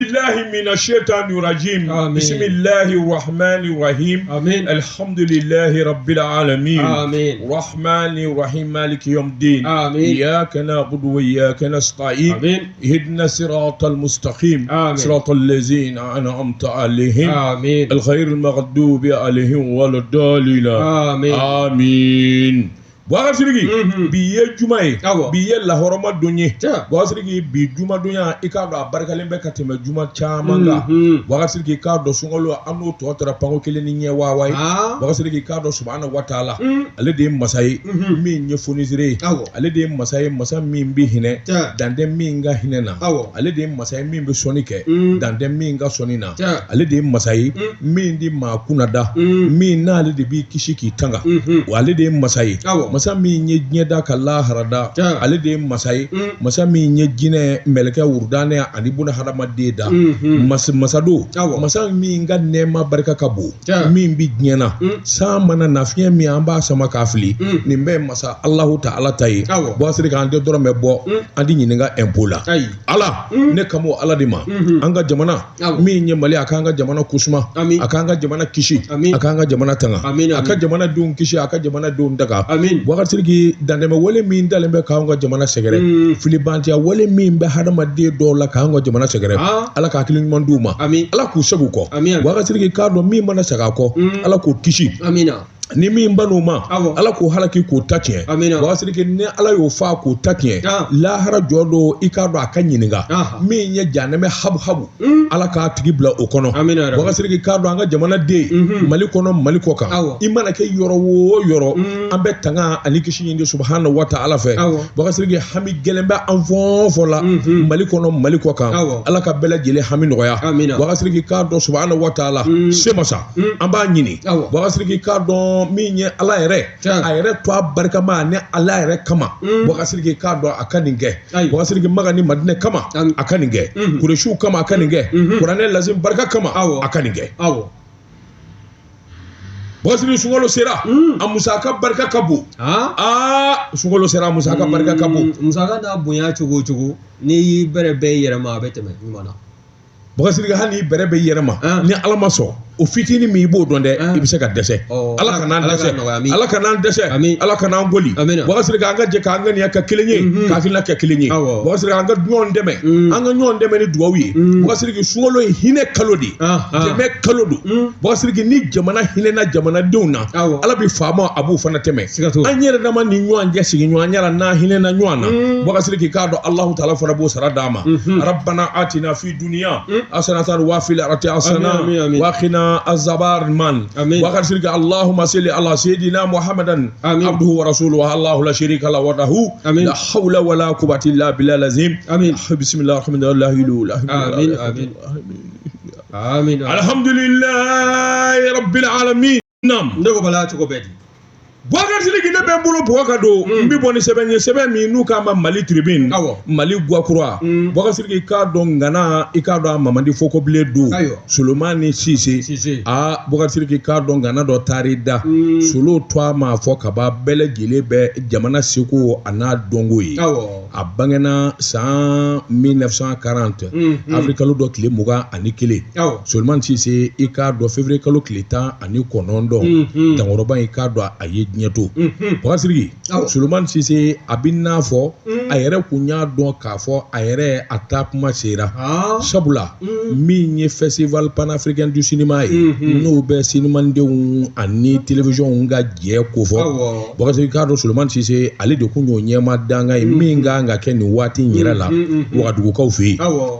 الله من الشيطان الرجيم. بسم الله الرحمن الرحيم. آمين. الحمد لله رب العالمين. آمين. الرحمن الرحيم مالك يوم الدين. آمين. إياك نعبد وإياك نستعين. آمين. اهدنا الصراط المستقيم. آمين. صراط الذين أنعمت عليهم. آمين. الغير المغضوب عليهم ولا الضالين. آمين. آمين. Bwasirigi biye jumaye biye lahoroma donye bwasirigi bi juma donya ikado abarkalen be kateme juma chamanga bwasirigi kado sungolo anu to tara pango keleni nyewa wai bwasirigi kado subhanahu wa ta'ala ale de masai mi nyefonizire ale de masai masa mi bi hine dande mi nga hinena ale de masai mi be sonike dande mi nga sonina ale de masai mi ndi makuna da mi na ale de bi kishiki tanga ale de masai masa mi nye nyeda kala harada ale de masai masa mi nye jine meleke urdane ani buna harama deda masado masa mi nga nema barka kabu mi bi nyena sa mana nafiye mi amba sama kafili nimbe masa Allahu ta'ala tayi bo asiri kan de doro me bo andi nyininga empola ala ne kamo ala de ma anga jamana mi nye mali akanga jamana kusma akanga jamana kishi akanga jamana tanga aka jamana dun kishi aka jamana dun daga wakati dandeme wale min dalembe kaanga jamana segere filibantia wale min be hadama de do la kaanga jamana segere ala ka kilin manduma ala ku sagu ko wakati ka do mi mana saga ko ala ku kishi amina ni min banu ma ala ko halaki ko tatien wasiri ke ne ala yo fa ko tatien la hara jodo ikado akanyininga min ye janame habu ala ka tigi bla okono wasiri ke kado anga jamana de mali kono mali ko kan imana ke yoro wo yoro ambe tanga ani kishi inde subhanahu wa ta'ala fe wasiri ke hami gelembe anfon fola mali kono mali ko kan ala ka bela jele hami noya wasiri ke kado subhanahu wa ta'ala semasa amba nyini wasiri ke kado minye ala yɛrɛ a yɛrɛ to a barika ma ne ala yɛrɛ kama wakasirike k'a dɔn a ka nin kɛ wakasirike maga ni madinɛ kama a ka nin kɛ kureshiw kama a ka nin kɛ kuranɛ lazim barika kama a ka nin kɛ wakasirike sunkalo sera a musaka barika ka bon sunkalo sera a musaka barika ka bon musaka n'a bonya cogo o cogo n'i bɛrɛ bɛɛ yɛrɛma a bɛ tɛmɛ ɲuman na wakasirike hali bɛrɛ bɛ yɛrɛma ni ala ma sɔn o fitini mi bo don dɛ i bɛ se ka dɛsɛ ala kana dɛsɛ ala kana dɛsɛ ala kana boli wakasirike an ka jɛ k'an ŋaniya kɛ kelen ye k'akilina kɛ kelen ye wakasirike an ka ɲɔgɔn dɛmɛ an ka ɲɔgɔn dɛmɛ ni dugawu ye wakasirike sunkalo ye hinɛ kalo de dɛmɛ kalo don wakasirike ni jamana hinɛna jamanadenw na ala bɛ faama a b'o fana tɛmɛ an yɛrɛ dama ni ɲɔgɔn jɛ sigi ɲɔgɔn yala n'an hinɛna ɲɔgɔn na wakasirike k'a dɔn Allahu ta'ala fana b'o sara d'a ma rabbana atina fi dunya hasanatan wa fil akhirati hasanatan wa qina الزبار من وقال اللهم صل على سيدنا محمد عبده ورسوله الله لا شريك له وحده لا حول ولا قوة إلا بالله العظيم بسم الله الرحمن الرحيم آمين آمين الحمد لله رب العالمين نعم ندوق بلا تقبل Bwakasiriki ne be bolo bwaka do mbi boni sɛbɛn min n'u k'a ma Mali Tribune Mali Guakura Bwakasiriki k'a dɔn ngana i k'a dɔn a Mamadi Fokobile do Solomani Sise Bwakasiriki k'a dɔn ngana dɔ taari da Solo to a ma fɔ ka ban bɛɛ lajɛlen bɛ jamana seko a n'a dɔnko ye a bangena san 1940 avril kalo dɔ tile 21 Solomani Sise i k'a dɔn février kalo tile 19 Dankɔrɔba i k'a dɔn a ye ɲɛto Bwakasiriki Solomani Sise a bɛ n'a fɔ a yɛrɛ kun y'a dɔn k'a fɔ a yɛrɛ a taa kuma sera sabula min ye festival panafricain du cinéma ye n'o bɛ cinémadenw ani télévision ka jɛ ko fɔ Bwakasiriki k'a dɔn Solomani Sise ale de kun y'o ɲɛma danga ye min kan ka kɛ nin waati in yɛrɛ la Wagadugukaw fɛ yen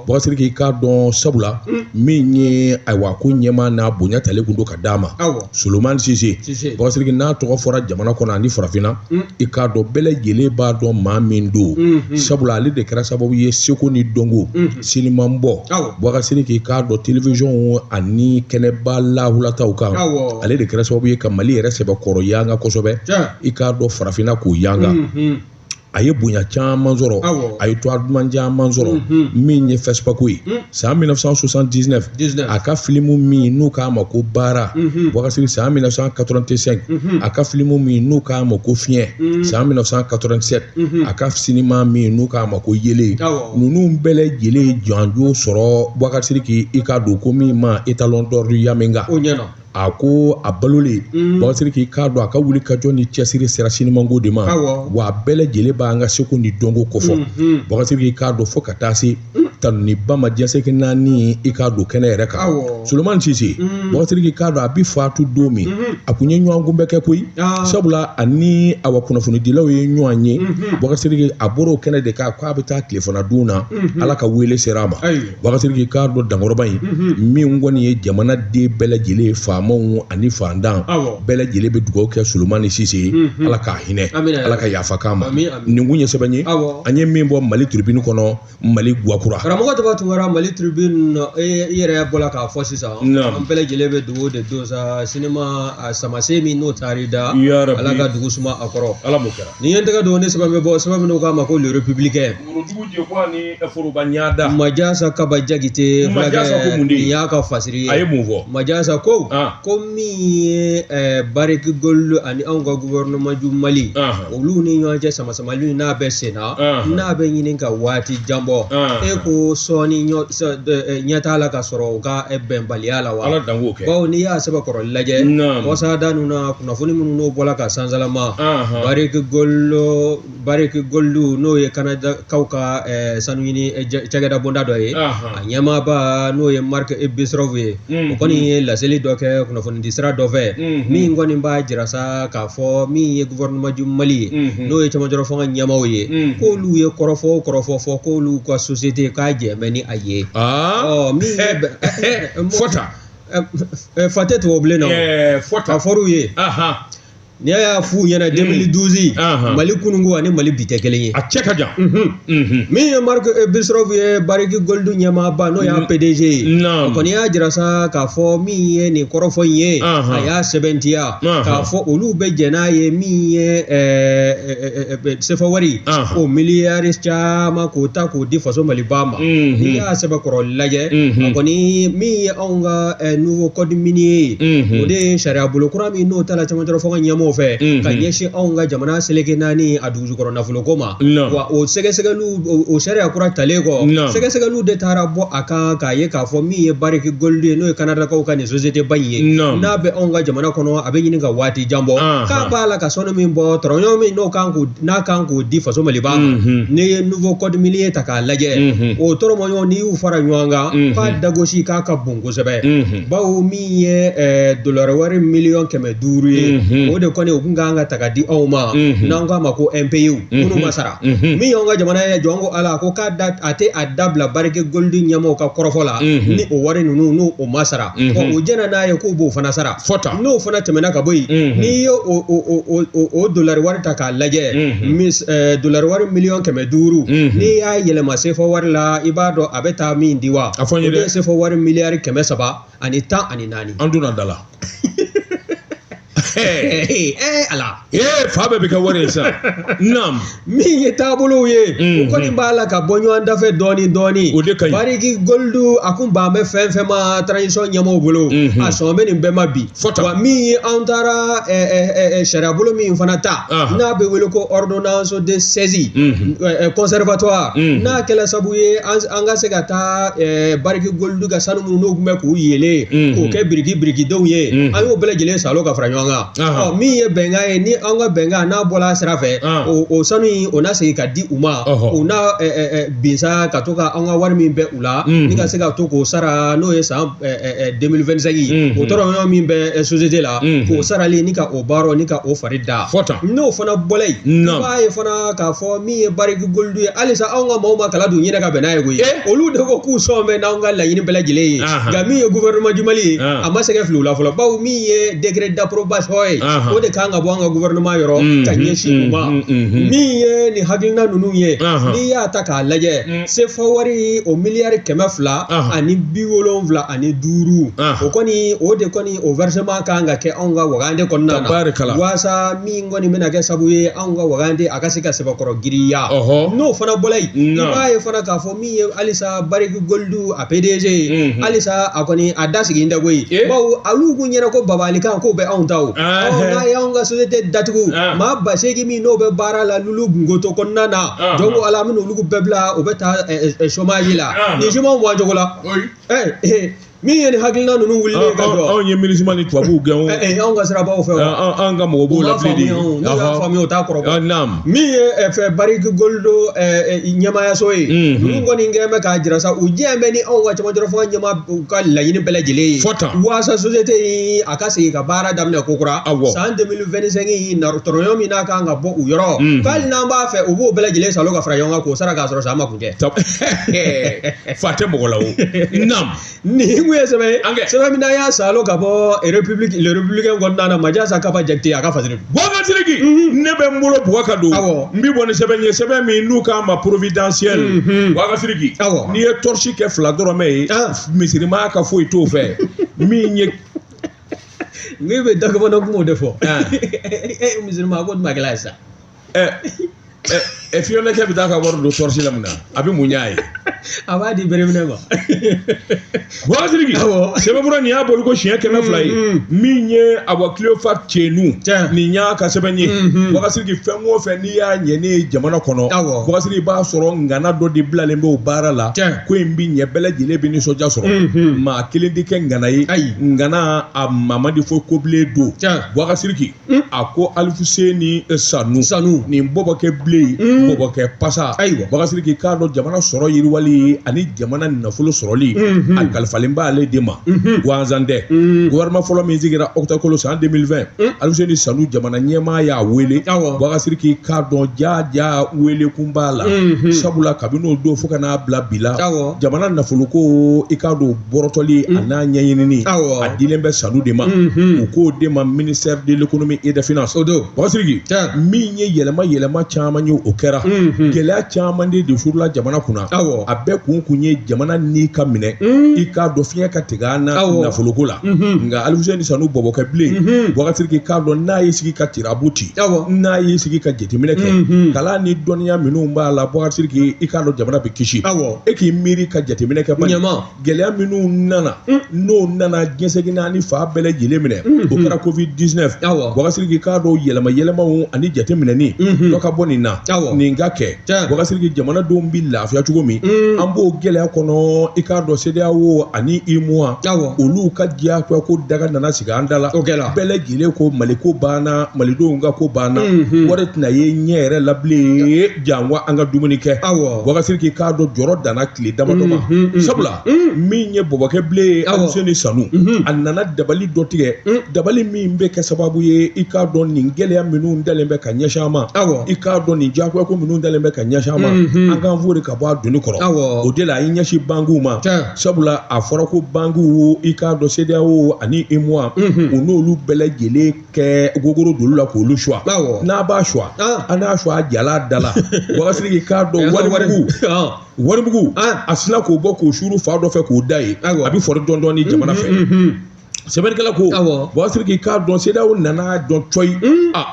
Bwakasiriki k'a dɔn sabula min ye ayiwa ko ɲɛma n'a bonya talen kun don ka d'a ma Solomani Sise Bwakasiriki n'a tɔgɔ fɔra jamana kɔnɔ ani farafinna i k'a dɔn bɛɛ lajɛlen b'a dɔn maa min don sabula ale de kɛra sababu ye seko ni dɔnko sinimanbɔ Bwakasiriki k'a dɔn télévision ani kɛnɛba lahulataw kan ale de kɛra sababu ye ka Mali yɛrɛ sɛbɛkɔrɔ yanga kosɛbɛ i k'a dɔn farafinna k'o yanga a ye bonya caman sɔrɔ a ye toit duman caman sɔrɔ min ye FESPACO ye san 1979 a ka filimu min n'u k'a ma ko baara Boubacar san 1985 a ka filimu min n'u k'a ma ko fiɲɛ san 1987 a ka sinima min n'u k'a ma ko yele ninnu bɛɛ lajɛlen ye jɔnjo sɔrɔ Boubacar Sidiki i ka don ko min ma étalon d'or du Yamenga a ko a balolen Boubacar Sidiki k'a dɔn a ka wuli ka jɔ ni cɛsiri sera sinimanko de ma wa a bɛɛ lajɛlen b'an ka seko ni dɔnko kofɔ Boubacar Sidiki k'a dɔn fo ka taa se tanuni ba ma jɛnsɛkɛ naani i k'a don kɛnɛ yɛrɛ kan Solomani Sise Boubacar Sidiki k'a dɔn a bi faatu don min a kun ye ɲɔgɔn kun bɛ kɛ koyi sabula ani awa kunnafonidilaw ye ɲɔgɔn ye Boubacar Sidiki a bɔra o kɛnɛ de kan k'a bɛ taa tilefana dun na Ala ka wele sera a ma Boubacar Sidiki k'a dɔn dankɔrɔba in min kɔni ye jamanaden bɛɛ lajɛlen faamaw ani fantan bɛɛ lajɛlen bɛ dugawu kɛ Solomani Sise ye Ala k'a hinɛ Ala ka yafa k'a ma nin kun ye sɛbɛn ye an ye min bɔ Mali tribune kɔnɔ Mali Guakura karamɔgɔ tɔgɔ tungara Mali tribune i yɛrɛ bɔra k'a fɔ sisan an bɛɛ lajɛlen bɛ dugawu de don sa sinima a samase min n'o taar'i da Ala ka dugu suma a kɔrɔ Ala m'o kɛra nin ye n tɛgɛ don ne sɛbɛn bɛ bɔ sɛbɛn min k'a ma ko le républicain Majasa Kaba Jagite nin y'a ka fasiri ye a ye mun fɔ Majasa ko min ye Bariki Golu ani anw ka gouvernement ju Mali olu ni ɲɔgɔn cɛ samasamali n'a bɛ senna n'a bɛ ɲini ka waati jan bɔ e ko sɔɔni ɲɛ t'a la ka sɔrɔ u ka bɛnbaliya la wa bawo n'i y'a sɛbɛn kɔrɔ lajɛ wasada ninnu na kunnafoni minnu n'o bɔra ka sansalama Bariki Golu n'o ye Kanadakaw ka sanu ɲini cakɛda bonda dɔ ye a ɲɛmaaba n'o ye Marc Bistroff ye o kɔni ye laseli dɔ kɛ kunnafonidi sira dɔ fɛ min kɔni b'a jira sa k'a fɔ min ye gouvernement ju Mali ye n'o ye cɛmancɛ fanga ɲɛmaaw ye k'olu ye kɔrɔfɔ fɔ k'olu ka société k'a jɛmɛ ni a ye min ye fɔta fa tɛ tubabu bilen na ka fɔr'u ye n'i y'a f'u ɲɛna 2012 Mali kununko ani Mali bi tɛ kelen ye a cɛ ka jan min ye Marc Bistroff ye Bariki Golu ɲɛmaaba n'o y'a PDG ye o kɔni y'a jira sa k'a fɔ min ye nin kɔrɔfɔ in ye a y'a sɛbɛntiya k'a fɔ olu bɛ jɛn n'a ye min ye sefa wari o miliyari caman k'o ta k'o di faso Maliba ma n'i y'a sɛbɛn kɔrɔ lajɛ a kɔni min ye anw ka nouveau code minier ye o de ye sariya bolo kura min n'o ta la cɛmancɛ fanga ɲɛmaaw fɛ ka ɲɛsin anw ka jamana seleke naani a dugujukɔrɔ nafolo ko ma wa o sɛgɛsɛgɛliw o sariya kura talen kɔ sɛgɛsɛgɛliw de taara bɔ a kan k'a ye k'a fɔ min ye Bariki Golu ye n'o ye Kanadakaw ka nin société ba in ye n'a bɛ anw ka jamana kɔnɔ a bɛ ɲini ka waati jan bɔ k'a b'a la ka sɔnni min bɔ tɔrɔɲɔgɔn min n'a kan k'o di faso Maliba ma n'i ye nouveau code minier ta k'a lajɛ o tɔrɔmɔɲɔgɔn n'i y'u fara ɲɔgɔn kan k'a dagosi k'a ka bon kosɛbɛ bawo min ye dollar wari miliyɔn 500 ye o de kɔni o kun kan ka ta ka di anw ma n'an k'a ma ko MPU minnu ma sara min y'anw ka jamana ye jɔn ko Ala ko a tɛ a dabila Bariki Golu ɲɛmaaw ka kɔrɔfɔ la ni o wari ninnu n'o o ma sara o jɛna n'a ye k'o b'o fana sara n'o fana tɛmɛna ka bɔ yen n'i ye o dollar wari ta k'a lajɛ dollar wari miliyɔn 500 n'i y'a yɛlɛma sefa wari la i b'a dɔn a bɛ taa min di wa o de ye sefa wari miliyari 314 an donna da la Ala fa bɛɛ bɛ kɛ wari ye sisan min ye taabolow ye o kɔni b'a la ka bɔ ɲɔgɔn dafɛ dɔɔni o de ka ɲi Bariki Golu a kun ban bɛ fɛn fɛn ma transition ɲɛmaaw bolo a sɔn bɛ nin bɛɛ ma bi wa min ye anw taara sariya bolo min fana ta n'a bɛ wele ko ordonnance de saisie conservatoire n'a kɛla sabu ye an ka se ka taa Bariki Golu ka sanu minnu n'o tun bɛ k'u yele k'o kɛ birikidenw ye an y'o bɛɛ lajɛlen salo ka fara ɲɔgɔn kan min ye bɛnkan ye ni an ka bɛnkan n'a bɔra sira fɛ o sanu in o na segin ka di u ma o na binsa ka to ka an ka wari min bɛ u la ni ka se ka to k'o sara n'o ye san 2025 o tɔrɔɲɔgɔn min bɛ société la k'o sarali ni ka o baaraw ni ka o fari da n'o fana bɔla yen i b'a ye fana k'a fɔ min ye Bariki Golu ye halisa anw ka maaw ma kala don ɲɛnɛ ka bɛn n'a ye koyi olu de ko k'u sɔn bɛ n'anw ka laɲini bɛɛ lajɛlen ye nka min ye gouvernement ju Mali ye a ma sɛgɛn fili u la fɔlɔ bawo min ye décret d'approbation fɔ ye o de kan ka bɔ an ka gouvernement yɔrɔ ka ɲɛsin u ma min ye nin hakilina ninnu ye n'i y'a ta k'a lajɛ CFA wari o miliyari 200 ani 75 o kɔni o de kɔni o versement kan ka kɛ anw ka wagande kɔnɔna na waasa min kɔni bɛna kɛ sabu ye anw ka wagande a ka se ka sɛbɛkɔrɔ giriya n'o fana bɔla yen i b'a ye fana k'a fɔ min ye halisa Bariki Goldu a PDG halisa a kɔni a da sigi tɛ koyi bawo olu kun ɲɛna ko babalikan k'o bɛ anw ta o n'a ye anw ka société datugu maa 80 min n'o bɛ baara la Lulu Gungoto kɔnɔna na jɔn ko ala min olu bɛɛ bila o bɛ taa chômage la nin chômage bɔ a cogo la min ye nin hakilina ninnu wulilen ka jɔ anw ye MINUSMA ni tubabuw gɛn anw ka sirabaw fɛ an ka mɔgɔ b'o la bilen de n'u y'a faamuya o t'a kɔrɔ min ye Bariki Goldu ɲɛmaayaso ye ninnu kɔni kɛn bɛ k'a jira sa u diɲɛ bɛ ni anw ka camancɛ fanga ɲɛmaa ka laɲini bɛɛ lajɛlen ye waasa société in a ka segin ka baara daminɛ kokura san 2025 tɔrɔɲɔ min n'a kan ka bɔ u yɔrɔ hali n'an b'a fɛ u b'o bɛɛ lajɛlen salo ka fara ɲɔgɔn kan k'o sara k'a sɔrɔ sa ma kun tɛ fa tɛ mɔgɔ la o ye sɛbɛn min y'a salo ka bɔ le républicain kɔnɔna na Majasa Kapa Jakite a ka fasiri Boubacar Sidiki ne bɛ n bolo Boubacar don n bɛ bɔ ni sɛbɛn ye sɛbɛn min n'u k'a ma providentiel Boubacar Sidiki n'i ye torche kɛ 2 dɔrɔmɛ ye misirima ka foyi t'o fɛ min ye ne bɛ dagabana kumaw de fɔ misirima ko ma kɛla sa Fiyonekɛ bɛ taa ka wari don torche la mun na a bɛ mun y'a ye a b'a di bereminɛ ma Boubacar Sidiki sɛbɛnfura nin y'a bolo ko siɲɛ 200 ye min ye Awa Cleophas Cenu nin y'a ka sɛbɛn ye Boubacar Sidiki fɛn o fɛn n'i y'a ɲɛ ne jamana kɔnɔ Boubacar Sidiki b'a sɔrɔ ngana dɔ de bilalen bɛ o baara la ko in bɛ ɲɛ bɛɛ lajɛlen bɛ nisɔndiya sɔrɔ maa kelen tɛ kɛ ngana ye ngana a mama de fɔ kobilen don Boubacar Sidiki a ko Alfuseni Sanu nin bɔbɔ kɛ bilen bɔbɔ kɛ pasa Boubacar Sidiki k'a dɔn jamana sɔrɔ yiriwali ani jamana nafolo sɔrɔli a kalifalen b'ale de ma gansan tɛ gouvernement fɔlɔ min sigira octobre san 2020 Alfuseni Sanu jamana ɲɛmaa y'a wele Boubacar Sidiki k'a dɔn jaa wele kun b'a la sabula kabini o don fo ka n'a bila bi la jamana nafolo ko i k'a dɔn bɔrɔtɔli a n'a ɲɛɲinini a dilen bɛ Sanu de ma u k'o de ma ministère de l'économie et des finances Boubacar Sidiki min ye yɛlɛma caman ye o kɛra gɛlɛya caman de furula jamana kunna a bɛɛ kun ye jamana n'i ka minɛ i k'a dɔn fiɲɛ ka tigɛ an na nafoloko la nka Alfuseni Sanu bɔbɔ kɛ bilen Boubacar Sidiki k'a dɔn n'a y'i sigi ka tirabu ci n'a y'i sigi ka jateminɛ kɛ kalan ni dɔnniya minnu b'a la Boubacar Sidiki i k'a dɔn jamana bɛ kisi e k'i miiri ka jateminɛ kɛ bani gɛlɛya minnu nana n'o nana diɲɛsegin ni fa bɛɛ lajɛlen minɛ o kɛra Covid-19 Boubacar Sidiki k'a dɔn yɛlɛmaw ani jateminɛni dɔ ka bɔ nin na nin ka kɛ Boubacar Sidiki jamanadenw bɛ lafiya cogo min an b'o gɛlɛya kɔnɔ i k'a dɔn CEDEAO ani UEMOA olu ka diyagoya ko daga nana sigi an da la bɛɛ lajɛlen ko Mali ko banna malidenw ka ko banna wari tɛna ye ɲɛ yɛrɛ la bilen janwa an ka dumuni kɛ Boubacar Sidiki k'a dɔn jɔrɔ danna tile damadɔ ma sabula min ye bɔbɔkɛ bilen Alfuseni Sanu a nana dabali dɔ tigɛ dabali min bɛ kɛ sababu ye i k'a dɔn nin gɛlɛya minnu dalen bɛ ka ɲɛsin an ma i k'a dɔn nin diyagoya ko minnu dalen bɛ ka ɲɛsin an ma an k'an fo de ka bɔ a doni kɔrɔ o de la a y'i ɲɛsin bankuw ma sabula a fɔra ko bankuw i k'a dɔn CEDEAO ani UEMOA u n'olu bɛɛ lajɛlen kɛ gogoro dolu la k'olu suwa n'a b'a suwa an n'a suwa a jala da la Boubacar Sidiki k'a dɔn warimugu a sina k'o bɔ k'o suru fa dɔ fɛ k'o da ye a bɛ fɔri dɔɔni jamana fɛ sɛbɛnnikɛla ko Boubacar Sidiki k'a dɔn CEDEAO nana dɔn coyi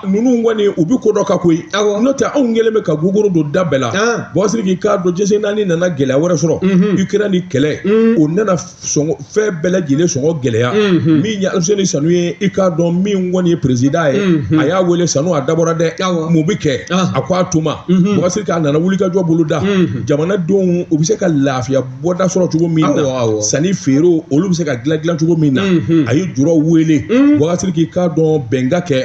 ninnu kɔni u bɛ ko dɔ ka koyi n'o tɛ anw kɛlen bɛ ka gogoro don da bɛɛ la Boubacar Sidiki k'a dɔn G5 naani nana gɛlɛya wɛrɛ sɔrɔ Ukraine ni kɛlɛ o nana fɛn bɛɛ lajɛlen sɔngɔ gɛlɛya min ye Alfuseni Sanu ye i k'a dɔn min kɔni ye président ye a y'a wele Sanu a dabɔra dɛ mun bɛ kɛ a ko a tuma Boubacar Sidiki a nana wulikajɔ bolo da jamanadenw u bɛ se ka lafiya bɔda sɔrɔ cogo min na sanni feerew olu bɛ se ka dilan cogo min na a ye juraw wele Boubacar Sidiki k'a dɔn bɛnka kɛ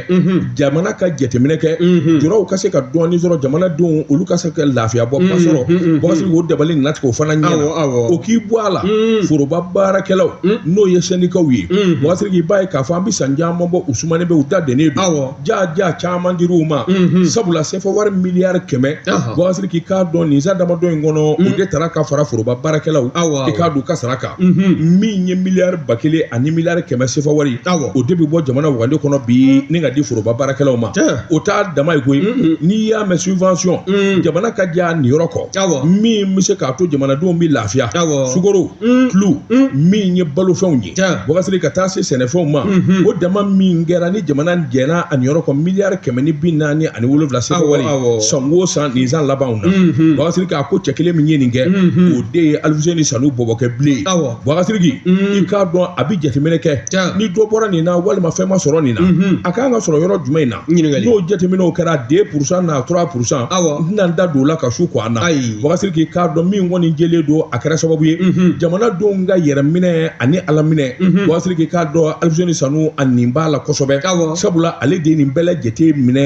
jamana ka jateminɛ kɛ juraw ka se ka dɔɔni sɔrɔ jamanadenw olu ka se ka lafiya bɔ ba sɔrɔ Boubacar Sidiki o dabali nana tigɛ o fana ɲɛna o k'i bɔ a la foroba baarakɛlaw n'o ye syndicats ye Boubacar Sidiki b'a ye k'a fɔ an bɛ san caman bɔ u sumalen bɛ u da dennen don jaa caman dir'u ma sabula CFA wari miliyari 100 Boubacar Sidiki k'a dɔn nin san damadɔ in kɔnɔ o de taara ka fara foroba baarakɛlaw i k'a dɔn u ka sara kan min ye miliyari 1000 ani miliyari 100 sefa wari o de bi bɔ jamana wagande kɔnɔ bi ni ka di foroba baarakɛlaw ma o t'a dama ye koyi n'i y'a mɛn subvention jamana ka diya nin yɔrɔ kɔ min bɛ se k'a to jamanadenw bɛ lafiya sukaro tulu min ye balofɛnw ye wakasiri ka taa se sɛnɛfɛnw ma o dama min kɛra ni jamana jɛna a nin yɔrɔ kɔ miliyari 447 sefa wari san o san nin san labanw na wakasiri k'a ko cɛ kelen min ye nin kɛ o de ye Alfuseni Sanu bɔbɔkɛ bilen wakasiri i k'a dɔn a bɛ jateminɛ kɛ ni dɔ bɔra nin na walima fɛn ma sɔrɔ nin na a kan ka sɔrɔ yɔrɔ jumɛn in na n'o jateminɛw kɛra 2% na 3% n tɛna n da don o la ka su kɔ an na wakasiri k'i k'a dɔn min kɔni jɛlen don a kɛra sababu ye jamanadenw ka yɛrɛ minɛ ani ala minɛ wakasiri k'i k'a dɔn Alfuseni Sanu a nin b'a la kosɛbɛ sabula ale de nin bɛɛ lajɛlen minɛ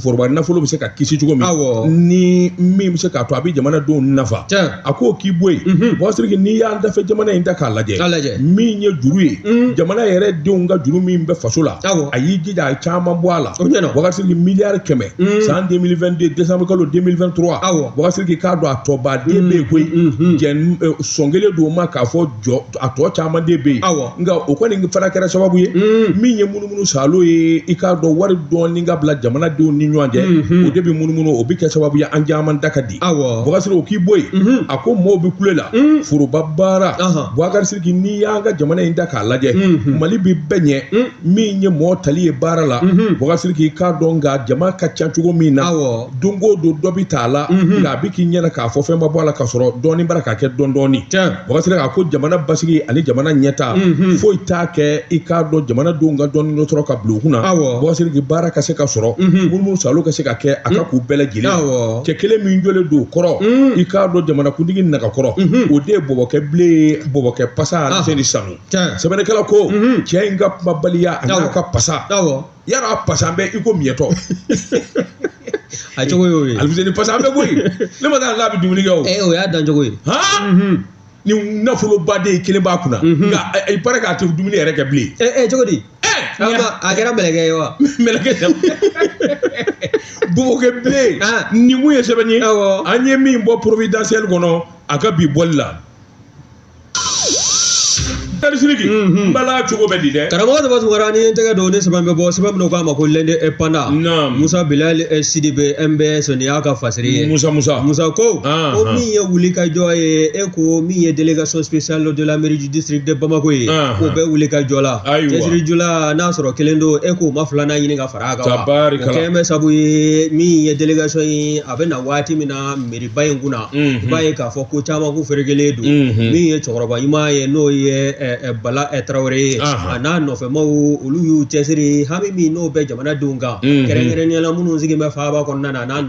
foroba nafolo bɛ se ka kisi cogo min ni min bɛ se k'a to a bɛ jamanadenw nafa a ko k'i bɔ yen wakasiri n'i y'an dafɛ jamana in ta k'a lajɛ min ye juru ye jamana yɛrɛ denw ka juru min bɛ faso la a y'i jija a caman bɔ a la wakasiri miliyari 100 san 2022 décembre kalo 2023 wakasiri k'a dɔn a tɔbaden bɛ yen koyi sɔn kelen don ma k'a fɔ jɔ a tɔ caman de bɛ yen nka o kɔni fana kɛra sababu ye min ye munumunu salo ye i k'a dɔn wari dɔɔni ka bila jamanadenw ni ɲɔgɔn cɛ o de bɛ munumunu o bɛ kɛ sababu ye an caman da ka di wakasiri o k'i bɔ yen a ko maaw bɛ kule la foroba baara wakasiri n'i y'an ka jamana in da k'a lajɛ Mali bɛ bɛɛ ɲɛ min ye mɔgɔ tali ye baara la wakasiri k'i k'a dɔn nka jama ka ca cogo min na don o don dɔ bɛ t'a la nka a bɛ k'i ɲɛna k'a fɔ fɛn ma bɔ a la ka sɔrɔ dɔɔni bara k'a kɛ dɔɔni wakasiri k'a ko jamana basigi ani jamana ɲɛta foyi t'a kɛ i k'a dɔn jamanadenw ka dɔɔni dɔ sɔrɔ ka bila u kunna wakasiri k'i baara ka se ka sɔrɔ munumunu salo ka se ka kɛ a ka k'u bɛɛ lajɛlen cɛ kelen min jɔlen don o kɔrɔ i k'a dɔn jamanakuntigi nagakɔrɔ o de ye bɔbɔkɛ bilen bɔbɔkɛ pasa Alfuseni Sanu sɛbɛnnikɛla ko cɛ in ka kumabaliya a n'a ka pasa yala a pasa an bɛ i ko miyɛtɔ a cogo y'o ye Alfuseni pasa an bɛ bɔ yen ne ma taa n'a bɛ dumuni kɛ o o y'a dan cogo ye ni nafolobaden ye kelen b'a kunna nka i pare k'a to dumuni yɛrɛ kɛ bilen cogo di a kɛra mɛlɛkɛ ye wa mɛlɛkɛ bɔbɔkɛ bilen nin mun ye sɛbɛn ye an ye min bɔ providentiel kɔnɔ a ka bi bɔli la Siriki bala cogo bɛ di dɛ karamɔgɔ dɔ tun ni tɛgɛ don ne sɛbɛn bɛ bɔ sɛbɛn min k'a ma ko Lende Panda Musa Bilal Sidibe MBS nin y'a ka fasiri ye Musa ko min ye wuli ka jɔ ye e ko min ye délégation spéciale de la mairie du district de Bamako ye o bɛ wuli ka jɔ la cɛsiri jola n'a sɔrɔ kelen don e ko ma filanan ɲini ka fara a kan wa o kɛlen bɛ sabu ye min ye délégation ye a bɛ na waati min na mairiba in kunna i b'a ye k'a fɔ ko caman ko feerekelen don min ye cɛkɔrɔba ɲuman ye n'o ye Bala Traoré a n'a nɔfɛmaw olu y'u cɛsiri hami min n'o bɛ jamanadenw kan kɛrɛnkɛrɛnnenya minnu sigi bɛ faaba kɔnɔna na n'a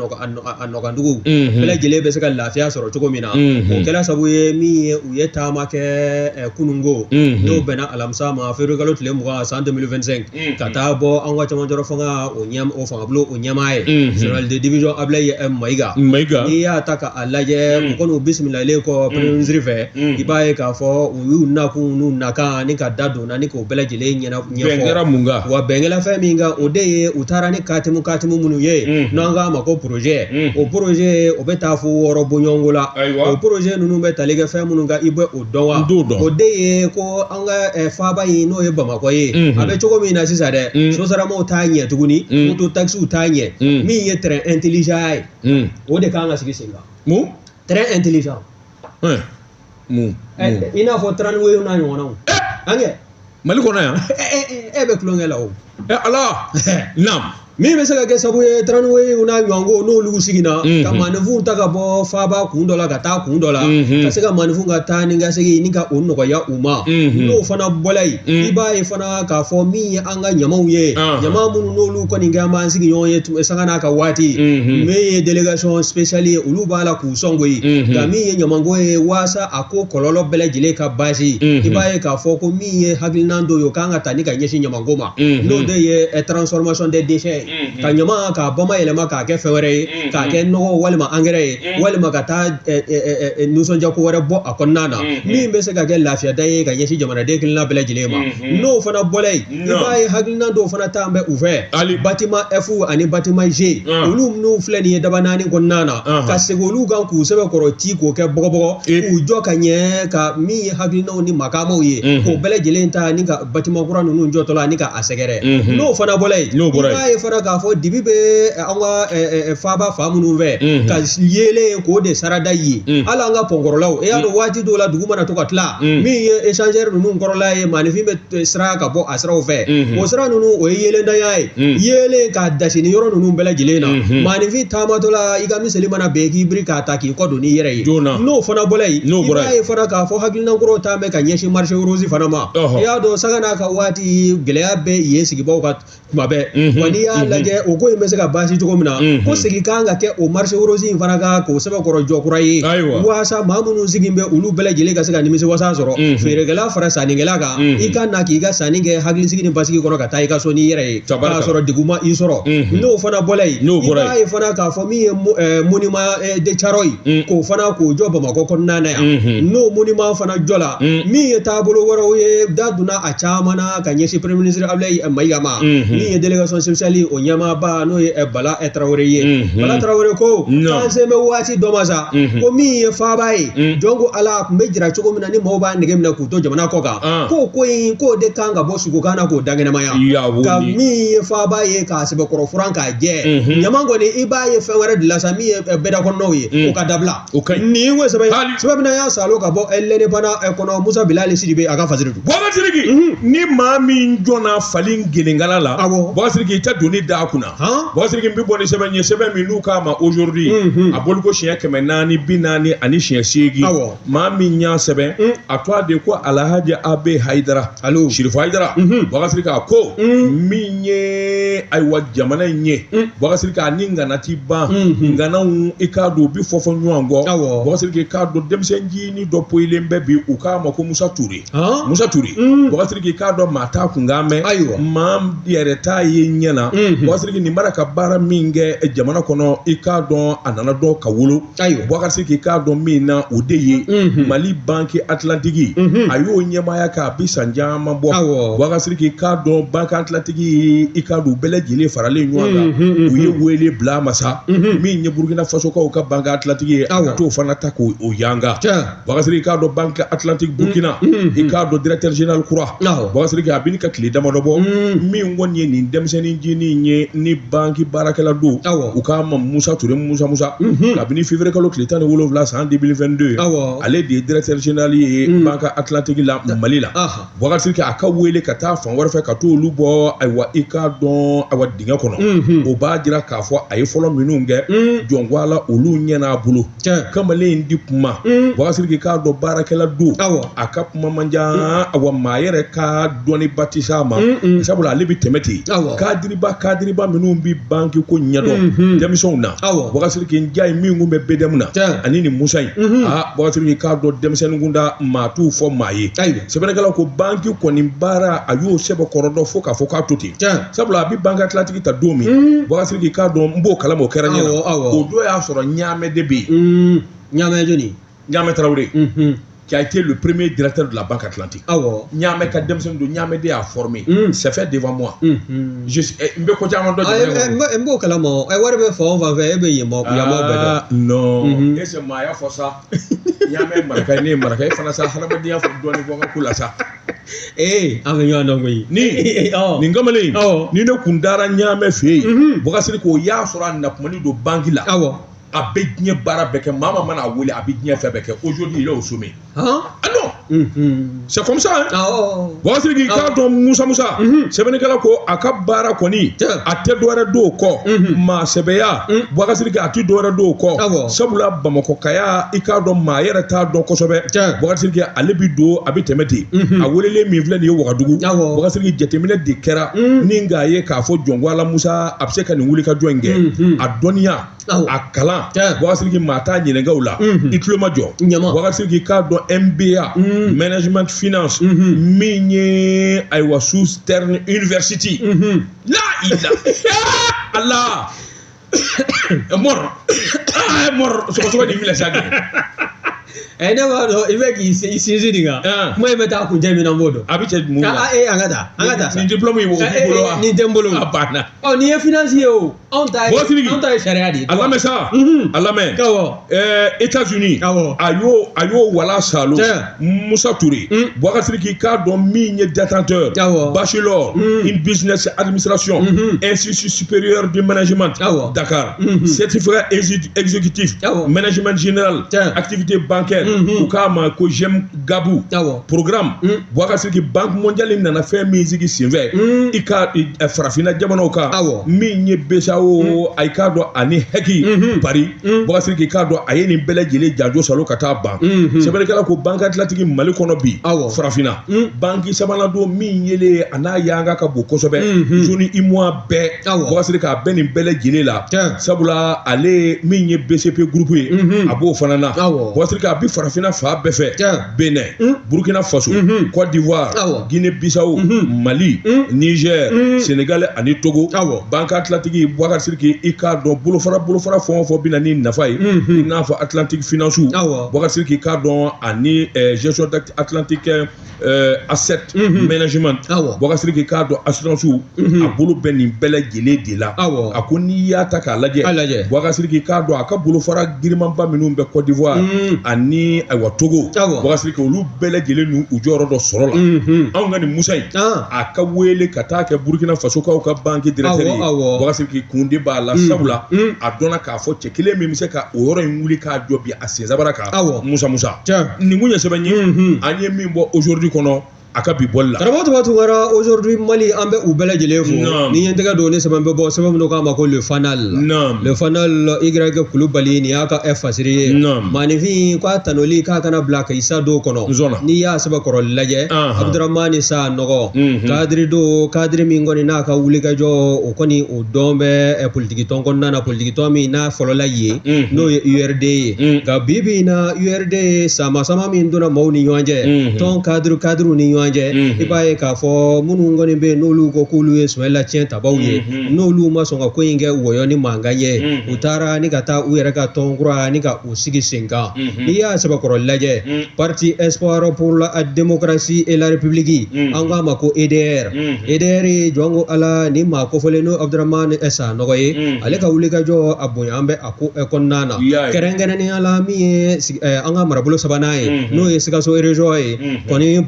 nɔgandugu bɛɛ lajɛlen bɛ se ka lafiya sɔrɔ cogo min na o kɛra sabu ye min ye u ye taama kɛ kunungo n'o bɛnna alamisa ma février kalo tile 20 san 2025 ka taa bɔ an ka camancɛrɔ fanga o fangabolo o ɲɛmaa ye général de division Ablaye Mayiga n'i y'a ta k'a lajɛ u kɔni u bisimilalen kɔ premier ministre fɛ i b'a ye k'a fɔ u y'u nakun n'u nakan ni ka da donna ni k'o bɛɛ lajɛlen ɲɛfɔ wa bɛnkɛla fɛn min kan o de ye u taara ni katimu minnu ye n'an k'a ma ko projet o projet o bɛ taa fo 6 bɔɲɔgɔnko la o projet ninnu bɛ tali kɛ fɛn minnu kan i bɛ o dɔn wa o de ye ko an ka faaba in n'o ye Bamakɔ ye a bɛ cogo min na sisan dɛ sotaramaw t'a ɲɛ tuguni moto taxiw t'a ɲɛ min ye train intelligent ye o de kan ka sigi sen kan train intelligent i n'a fɔ tramway n'a ɲɔgɔnnaw an kɛ Mali kɔnɔ yan e bɛ tulonkɛ la o ala naam min bɛ se ka kɛ sabu ye tramway n'a ɲɔgɔnko n'olu sigina ka manifun ta ka bɔ faaba kun dɔ la ka taa kun dɔ la ka se ka manifun ka taa ni ka segin ni ka o nɔgɔya u ma n'o fana bɔla yen i b'a ye fana k'a fɔ min ye an ka ɲamaw ye ɲama minnu n'olu kɔni kɛ an b'an sigi ɲɔgɔn ye sanga n'a ka waati min ye délégation spéciale ye olu b'a la k'u sɔn koyi nka min ye ɲamanko ye waasa a ko kɔlɔlɔ bɛɛ lajɛlen ka basi i b'a ye k'a fɔ ko min ye hakilinan dɔ ye o kan ka ta ni ka ɲɛsin ɲamanko ma n'o de ye transformation des déchets ka ɲama k'a bamayɛlɛma k'a kɛ fɛn wɛrɛ ye k'a kɛ nɔgɔ walima angɛrɛ ye walima ka taa nisɔndiyako wɛrɛ bɔ a kɔnɔna na min bɛ se ka kɛ lafiyada ye ka ɲɛsin jamanaden kelenna bɛɛ lajɛlen ma n'o fana bɔla yen i b'a ye hakilina dɔw fana t'an bɛ u fɛ bâtiment F ani bâtiment G olu minnu filɛ nin ye daba naani kɔnɔna na ka segin olu kan k'u sɛbɛkɔrɔ ci k'o kɛ bɔgɔbɔgɔ k'u jɔ ka ɲɛ ka min ye hakilinaw ni makamaw ye k'o bɛɛ lajɛlen ta ni ka bâtiment kura ninnu jɔtɔla ni ka a sɛgɛrɛ n'o fana bɔla yen i b'a ye fana k'a fɔ dibi bɛ an ka faaba fa minnu fɛ ka yelen k'o de sarada ye hali an ka pɔnkɔrɔlaw e y'a dɔn waati dɔw la dugu mana to ka tila min ye échangeur ninnu kɔrɔla ye maanifin bɛ sira ka bɔ a siraw fɛ o sira ninnu o ye yelendanya ye yelen k'a dasi ni yɔrɔ ninnu bɛɛ lajɛlen na maanifin taamatɔ la i ka miseli mana bɛn k'i biri k'a ta k'i kɔ don n'i yɛrɛ ye n'o fana bɔla yen i b'a ye fana k'a fɔ hakilinakɔrɔw t'an bɛ ka ɲɛsin marché rose fana ma i y'a dɔn sanga n'a ka waati gɛlɛya bɛ yen sigibaw ka tuma bɛɛ wa n'i y'a lajɛ o ko in bɛ se ka baasi cogo min na ko segin kan ka kɛ o marché rose in fana kan k'o sɛbɛkɔrɔ jɔ kura ye waasa maa minnu sigin bɛ olu bɛɛ lajɛlen ka se ka nimisi wasa sɔrɔ feerekɛla fara sannikɛla kan i ka na k'i ka sanni kɛ hakilisigi ni basigi kɔnɔ ka taa i ka so n'i yɛrɛ ye k'a sɔrɔ degun ma i sɔrɔ n'o fana bɔla yen i b'a ye fana k'a fɔ min ye monument de Caro ye k'o fana k'o jɔ Bamakɔ kɔnɔna na yan n'o monument fana jɔ la min ye taabolo wɛrɛw ye da donna a caman na ka ɲɛsin premier ministre Abdoulaye Mayiga ma min ye délégation spéciale o ɲɛmaaba n'o ye Bala Tarawele ye Bala Tarawele ko k'an sen bɛ waati dɔ ma sa ko min ye faaba ye jɔn ko Ala tun bɛ jira cogo min na ni maaw b'a nɛgɛ minɛ k'u to jamana kɔ kan ko in k'o de kan ka bɔ sugukan na k'o dangɛnɛmaya ka min ye faaba ye k'a sɛbɛkɔrɔ furan k'a jɛ ɲama kɔni i b'a ye fɛn wɛrɛ de la sa min ye bɛda kɔnɔnaw ye o ka dabila nin ye sɛbɛn na y'a salo ka bɔ l'indépendant kɔnɔ Musa Bilali Sidibe a ka fasiri Baba Sidiki ni maa min jɔnna fali gelenkala la Baba Sidiki i tɛ doni da a kunna Baba Sidiki n bɛ bɔ ni sɛbɛn ye sɛbɛn min n'u k'a ma aujourd'hui a boliko siɲɛ 440 ani siɲɛ 8 maa min y'a sɛbɛn a tɔgɔ de ko Alhaji Abe Hayidara Shirifu Hayidara Baba Sidiki a ko min ye ayiwa jamana in ye Baba Sidiki a ni ngana ti ban nganaw i k'a dɔn u bi fɔ ɲɔgɔn kɔ Baba Sidiki k'a dɔn denmisɛnnin dɔ poyilen bɛ bi u k'a ma ko Musa Ture Baba Sidiki k'a dɔn maa t'a kunkan mɛn maa yɛrɛ t'a ye ɲɛ na Baba Sidiki nin bara ka baara min kɛ jamana kɔnɔ i k'a dɔn a nana dɔn ka wolo Baba Sidiki k'a dɔn min na o de ye Mali banque Atlantique a y'o ɲɛmaaya k'a bi san caman bɔ Baba Sidiki k'a dɔn banque Atlantique i k'a dɔn u bɛɛ lajɛlen faralen ɲɔgɔn kan u ye wele bila ma sa min ye Burkina Faso kaw ka banque Atlantique ye a ka t'o fana ta k'o yanga Baba Sidiki k'a dɔn banque Atlantique Burkina i k'a dɔn directeur général kura Baba Sidiki a bɛ ka tile damadɔ bɔ min kɔni ye nin denmisɛnnin ncinin ye ni banque baarakɛla don u k'a ma Musa Ture kabini février kalo tile 17 san 2022 ale de ye directeur général ye banque Atlantique la Mali la Baba Sidiki a ka wele ka taa fan wɛrɛ fɛ ka t'olu bɔ ayiwa i k'a dɔn ayiwa dingɛ kɔnɔ o b'a jira k'a fɔ a ye fɔlɔ minnu kɛ jɔnwala olu ɲɛn'a bolo kamalen di kuma Baba Sidiki k'a dɔn baarakɛla don a ka kuma man ca awa maa yɛrɛ ka dɔnni batisa ma sabula ale bɛ tɛmɛ ten kadiriba minnu bɛ banque ko ɲɛdɔn denmisɛnw na Baba Sidiki n ja ye min kun bɛ BDM na ani ni Musa in Baba Sidiki k'a dɔn denmisɛnnin kunda maa t'u fɔ maa ye sɛbɛnnikɛlaw ko banque kɔni baara a y'o sɛbɛkɔrɔ dɔn fo k'a fɔ k'a to ten sabula a bɛ banque Atlantique ta don min Baba Sidiki k'a dɔn n b'o kalama o kɛra ɲɛna o don y'a sɔrɔ Ɲaamɛ de bɛ yen Ɲaamɛ Tarawele qui a été le premier directeur de la Banque Atlantique. Ɲaamɛ ka denmisɛnnin don Ɲaamɛ de y'a formé. C'est fait devant moi. N bɛ ko caman dɔn jamana kɔnɔ. N b'o kalama wari bɛ fan o fan fɛ e bɛ yamaw bɛɛ dɔn. Non e c'est maa y'a fɔ sa Ɲaamɛ maraka ne ye maraka e fana sa hadamadenya fɔ dɔɔni bɔ n ka ko la sa. An bɛ ɲɔgɔn dɔn koyi. Nin kamalen ni ne kun dara Ɲaamɛ fɛ yen Baba Sidiki o y'a sɔrɔ a nakumani don banque la. A bɛ diɲɛ baara bɛɛ kɛ maa mana wele a bɛ diɲɛ fɛn bɛɛ kɛ aujourd'hui il est au sommet. Ah non c'est comme ça Baba Sidiki k'a dɔn Musa sɛbɛnnikɛla ko a ka baara kɔni a tɛ dɔwɛrɛ don o kɔ maa sɛbɛya Baba Sidiki a tɛ dɔwɛrɛ don o kɔ sabula Bamakɔkaya i k'a dɔn maa yɛrɛ t'a dɔn kosɛbɛ Baba Sidiki ale bɛ don a bɛ tɛmɛ ten a welelen min filɛ nin ye Wagadugu Baba Sidiki jateminɛ de kɛra ni k'a ye k'a fɔ Jɔnkwala Musa a bɛ se ka nin wulikajɔ in kɛ a dɔnniya a kalan Baba Sidiki maa t'a ɲininka o la i tulo ma jɔ Baba Sidiki k'a dɔn MBA management finance min ye ayiwa Southern University la ilaha Allah mort so di mila sagi ne ma do ibe ki sinzi dinga mo e meta ku jemi na modo abiche mu angata ni diplôme wo bolo ni dembolo abana ni financier o on ta sharia di Allah me ça Allah me kawo États-Unis ayo wala salo Moussa Touré Boubacar ki ka don mi détenteur bachelor in business administration institut supérieur du management Dakar certificat exécutif management général activité bancaire ou kama ko jem gabu programme Boubacar ki banque mondiale nana fait musique sinve ika farafina jamano ka mi nye besao ay ka do ani heki Paris Boubacar ki ka do ayeni bele jele jajo salo kata ban sebele kala ko banque atlantique mali kono bi farafina banque sabana do mi nyele ana yanga ka bo kosobe joni imwa be Boubacar ka beni bele jele la sabula ale mi nye BCP groupe abo fanana Boubacar ka bi farafina fa be fe Benin Burkina Faso Côte d'Ivoire Guinée Bissau Mali Niger Sénégal ani Togo banque atlantique Boubacar ki ika do bolo fara fo binani nafai na fa Atlantique Finance Boubacar ki ka don ani gestion Atlantique asset management Boubacar ki ka do assurance a bolo beni bele jele de la akoni ya ta ka laje Boubacar ki ka do aka bolo fara girman ba minnu be Côte d'Ivoire ani aywa Togo Boubacar ki olu bele jele nu ujoro do soro la an ngani Musa aka wele kata ke Burkina Faso ka banque directeur Boubacar ki kunde ba la sabula a donna ka fo cekile mi se ka o yoro wuli ka jobi a sezabara ka Musa ni munya sebanyi anye mi bo aujourd'hui kono akabi bolla karabatu wara aujourd'hui Mali ambe ubela jelefo ni yentega do ne sabambe bo sababu no kama ko le fanal Y Koulibaly ni aka fasiri manifi ko tanoli ka kana black isa do kono ni ya saba koro laje Abdurrahman sa nogo kadri mi ngoni na ka wuli ka jo o koni o dombe politique ton kon na politique to mi na folo la ye no URD ga bibi na URD sama mi ndona mawni yonje ton cadre ni ibaye ka fo munu ngoni be nolu ko kulu eswela chenta bawye nolu masonga ko inge woyo ni mangaye utara ni kata uyere ka tongura ni ka usigi singa iya saba koro laje parti espoir pour la démocratie et la république anga mako EDR jongo ala ni mako fole no Abdurrahman esa nogoye ale ka wuli ka jo abuyambe ako ekonnana kerengene ni ala mi anga marabulo sabanaye no esika so rejoye koni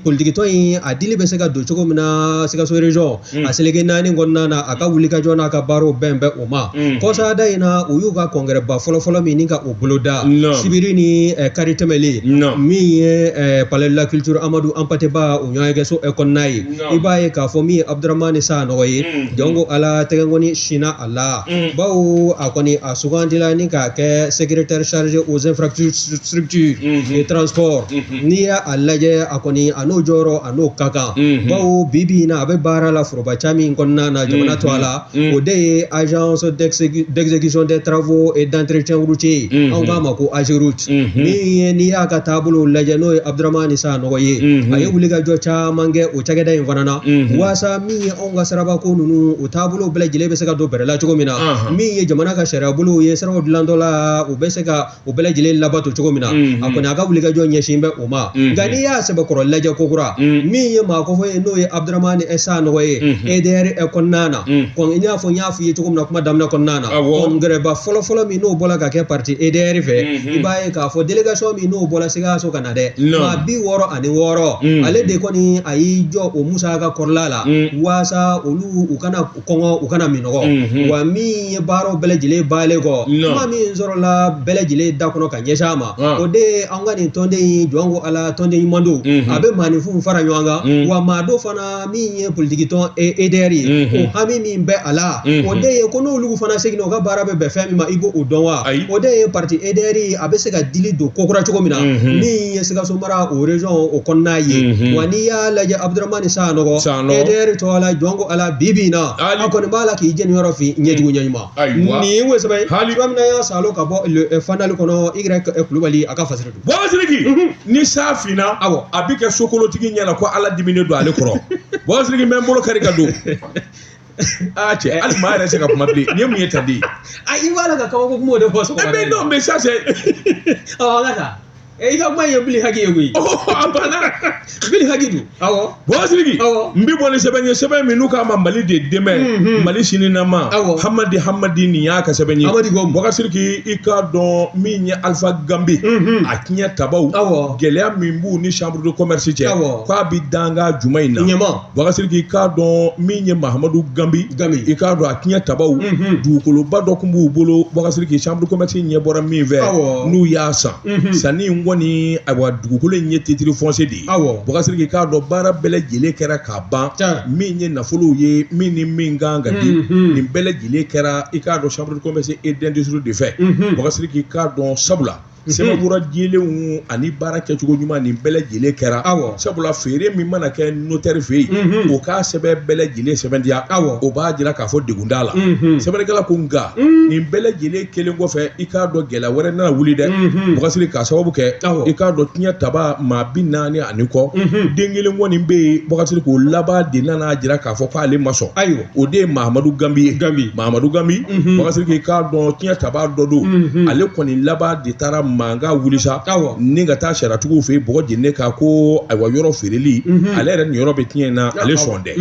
politique to yi adili be se ka do chogo mina se ka so region aselege nani ngonna aka wuli ka jona ka baro bembe oma ko sa dai na uyu ga congrès ba folo mi ninga obloda sibiri ni karitemeli mi palais de la culture Amadou Ampate ba unyoyege so ekonnai ibaye ka fo mi Abdurrahman sa noye jongo ala tegengoni shina ala bawo akoni asugandila ni ka ke secrétaire chargé aux infrastructures et transport ni alaje akoni ano joro ano kaka bawo bibi na abe bara la froba chami ngonna na jamana to ala ode agence d'exécution des travaux et d'entretien routier anga mako Ageroute ni aka tabulo lajeno Abdurrahman sa noye aye wuliga jocha mange o chageda invanana wasa mi onga saraba ko nunu o tabulo bele jilebe seka do berela chogomina mi jamana ka shara bulu ye sarwo dilandola o beseka o bele jile labato chogomina akona aga wuliga jo nyeshimbe oma ngani ya sebe koro laje kokura mi ye ma ko foye no ye Abdurrahman esa noye EDR ekonnana kon ina fo nyafu ye chogomna kuma damna konnana on greba folo mi no bola ka ke parti EDR fe ibaye ka fo délégation mi no bola siga so kanade ma bi woro ani woro ale de koni ayi jo o Musa ka korlala wasa olu ukana kongo ukana minogo wa mi baro belejile bale go ma mi nzoro la belejile dakono ka nyeshama o de angani tonde jongo ala tonde mando abe manifu fara nyanga wa mado fana mi politique ton ederi o hami mi be ala o de kono lugu fana segino ka bara be femi ma igo odonwa o de parti ederi abe sega dili do kokura chogomina mi sega so mara o region o konnaye wani ya laje Abdurrahman sa nogo EDR to ala jongo ala bibina akoni bala ki jeni yoro fi nyeju nyanyuma ni wese bay twamna ya salo ka bo le fanal kono Y Koulibaly aka fasiratu bo wasiriki ni safina abike sokolo tigi nyana ko ala dimine do ale koro bo wasiriki membolo kari ka do cɛ hali maa yɛrɛ se ka kuma bilen ni ye mun ye tan de i b'a la ka kabako kuma de fɔ sɔgɔmada mais non mais ça c'est an ka taa i ka kuma ye Bili Haki ye koyi a banna Bili Haki dun awɔ bon Sidiki n bɛ bɔ ni sɛbɛn ye sɛbɛn min n'u k'a ma Mali de dɛmɛ Mali sininama Hamadi nin y'a ka sɛbɛn ye Bɔkari Sidiki i k'a dɔn min ye Alpha Gambi a tiɲɛ tabaw gɛlɛya min b'u ni chambre de commerce cɛ k'a bɛ danga juma in na Bɔkari Sidiki i k'a dɔn min ye Mahamadu Gambi i k'a dɔn a tiɲɛ tabaw dugukoloba dɔ tun b'u bolo Bɔkari Sidiki chambre de commerce ɲɛ bɔra min fɛ n'u y'a san sanni kɔni ayiwa dugukolo in ye titre foncier de ye Bɔkari Sidiki k'a dɔn baara bɛɛ lajɛlen kɛra ka ban min ye nafolow ye min ni min kan ka di nin bɛɛ lajɛlen kɛra i k'a dɔn chambre de commerce et d'industrie de fɛ Bɔkari Sidiki k'a dɔn sabula sɛbɛnfura dilenw ani baara kɛcogo ɲuman nin bɛɛ lajɛlen kɛra sabula feere min mana kɛ notaire fɛ yen o k'a sɛbɛn bɛɛ lajɛlen sɛbɛntiya o b'a jira k'a fɔ degun t'a la sɛbɛnnikɛla ko nka nin bɛɛ lajɛlen kelen kɔfɛ i k'a dɔn gɛlɛya wɛrɛ nana wuli dɛ Bɔkari Sidiki k'a sababu kɛ i k'a dɔn tiɲɛ taba maa 40 ani kɔ den kelen kɔni bɛ yen Bɔkari Sidiki o laban de nana jira k'a fɔ k'ale ma sɔn o de ye Mahamadu Gambi ye Mahamadu Gambi Bɔkari Sidiki k'a dɔn tiɲɛ taba dɔ don ale kɔni laban de taara mankan wuli sa ni ka taa sariyatigiw fɛ yen bɔgɔ jeni k'a ko ayiwa yɔrɔ feereli ale yɛrɛ nin yɔrɔ bɛ tiɲɛ na ale sɔn dɛ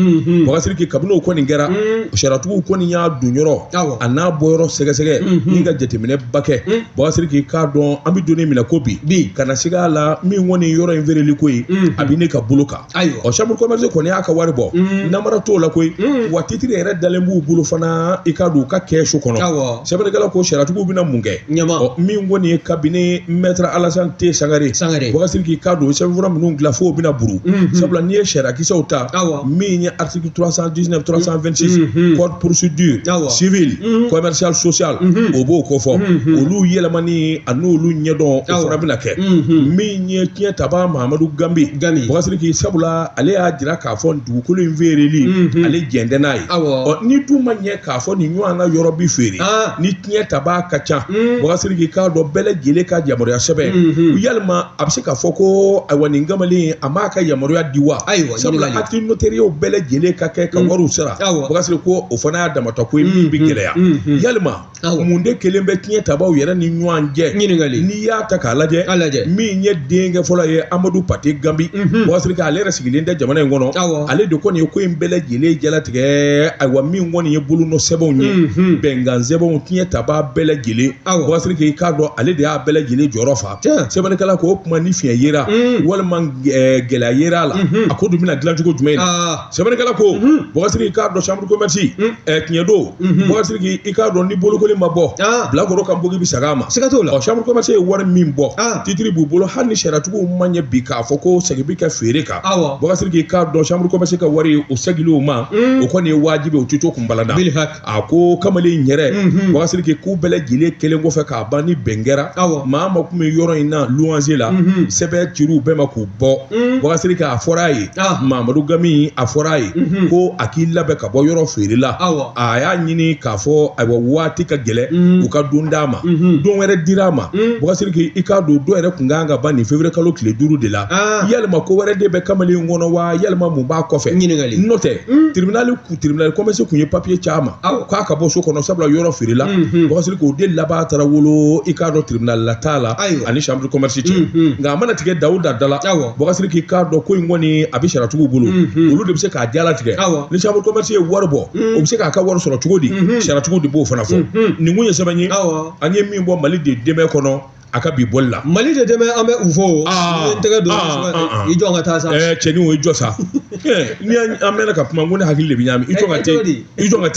Bɔkari Sidiki kabini o kɔni kɛra sariyatigiw kɔni y'a don yɔrɔ a n'a bɔ yɔrɔ sɛgɛsɛgɛ ni ka jateminɛ ba kɛ Bɔkari Sidiki k'a dɔn an bɛ don minɛ ko bi kana sig'a la min kɔni yɔrɔ in feereli ko ye a bɛ ne ka bolo kan chambre de commerce kɔni y'a ka wari bɔ namara t'o la koyi wa titre yɛrɛ dalen b'u bolo fana i k'a don u ka kɛsu kɔnɔ sɛbɛnnikɛla ko sariyatigiw bɛna mun kɛ min kɔni ye kabini Maître Alassane T Sangare Bɔkari Sidiki k'a don sɛbɛnfura minnu dilan fo bɛna buru sabula n'i ye sariyakisɛw ta min ye article 319 326 code procédure civile commercial social o b'o kofɔ olu yɛlɛmani a n'olu ɲɛdɔn o fana bɛna kɛ min ye tiɲɛ taba Mahamadu Gambi Bɔkari Sidiki sabula ale y'a jira k'a fɔ dugukolo in feereli ale jɛn n'a ye ni dun ma ɲɛ k'a fɔ nin ɲɔgɔn ka yɔrɔ bi feere ni tiɲɛ taba ka ca Bɔkari Sidiki k'a dɔn bɛɛ lajɛlen ka yamaruya sɛbɛn yalima a bɛ se k'a fɔ ko ayiwa nin kamalen a m'a ka yamaruya di wa sabula acte notariés bɛɛ lajɛlen ka kɛ ka wariw sara Bɔkari Sidiki ko o fana y'a damatɔ ko ye min bɛ gɛlɛya yalima mun de kelen bɛ tiɲɛ tabaw yɛrɛ ni ɲɔgɔn cɛ n'i y'a ta k'a lajɛ min ye denkɛ fɔlɔ ye Amadu Pate Gambi Bɔkari Sidiki ale yɛrɛ sigilen tɛ jamana in kɔnɔ ale de kɔni ye ko in bɛɛ lajɛlen jalatigɛ ayiwa min kɔni ye bolonɔ sɛbɛnw ye bɛnkan sɛbɛnw tiɲɛ taba bɛɛ lajɛlen Bɔkari Sidiki k'a dɔn ale de y'a bɛɛ lajɛlen jɔyɔrɔ fa sɛbɛnnikɛla ko o kuma ni fiɲɛ yera walima gɛlɛya yera a la a ko dun bɛna dilan cogo jumɛn na sɛbɛnnikɛla ko Bɔkari Sidiki k'a dɔn chambre de commerce tiɲɛ don Bɔkari Sidiki i k'a dɔn ni bolokoli ma bɔ bilakoro kan bogi bi sag'a ma chambre de commerce ye wari min bɔ titre b'u bolo hali ni sariyatigiw ma ɲɛ bi k'a fɔ ko segin bɛ kɛ feere kan Bɔkari Sidiki k'a dɔn chambre de commerce ka wari o segili o ma o kɔni ye wajibi o tɛ to kunbalana a ko kamalen yɛrɛ Bɔkari Sidiki k'u bɛɛ lajɛlen kelen kɔfɛ k'a ban ni bɛn kɛra maa ma kun bɛ yɔrɔ in na luwanse la sɛbɛn cir'u bɛɛ ma k'u bɔ Bɔkari Sidiki a fɔra a ye Mahamadu Gambi a fɔra a ye ko a k'i labɛn ka bɔ yɔrɔ feere la a y'a ɲini k'a fɔ ayiwa waati ka gɛlɛn u ka don d'a ma don wɛrɛ dir'a ma Bɔkari Sidiki i k'a don dɔ yɛrɛ kun kan ka ban nin février kalo tile 5 de la yalima ko wɛrɛ de bɛ kamalen kɔnɔ wa yalima mun b'a kɔfɛ n'o tɛ tribunal commerce kun ye papier ci a ma k'a ka bɔ so kɔnɔ sabula yɔrɔ feere la Bɔkari Sidiki o de laban taara wolo i k'a dɔn tribunal la t'a la ani chambre de commerce cɛ nka a mana tigɛ Dawuda da la Bɔkari Sidiki k'a dɔn ko in kɔni a bɛ sariyatigiw bolo olu de bɛ se k'a jalatigɛ ni chambre de commerce ye wari bɔ o bɛ se k'a ka wari sɔrɔ cogo di sariyatigiw de b'o fana fɔ nin kun ye sɛbɛn ye an ye min bɔ Mali de dɛmɛ kɔnɔ a ka bi bɔli la Mali de dɛmɛ an bɛ u fɔ n tɛgɛ don i jɔ ka taa sa cɛnin o ye jɔ sa ni an mɛnna ka kuma ko ne hakili de bɛ ɲami i jɔ ka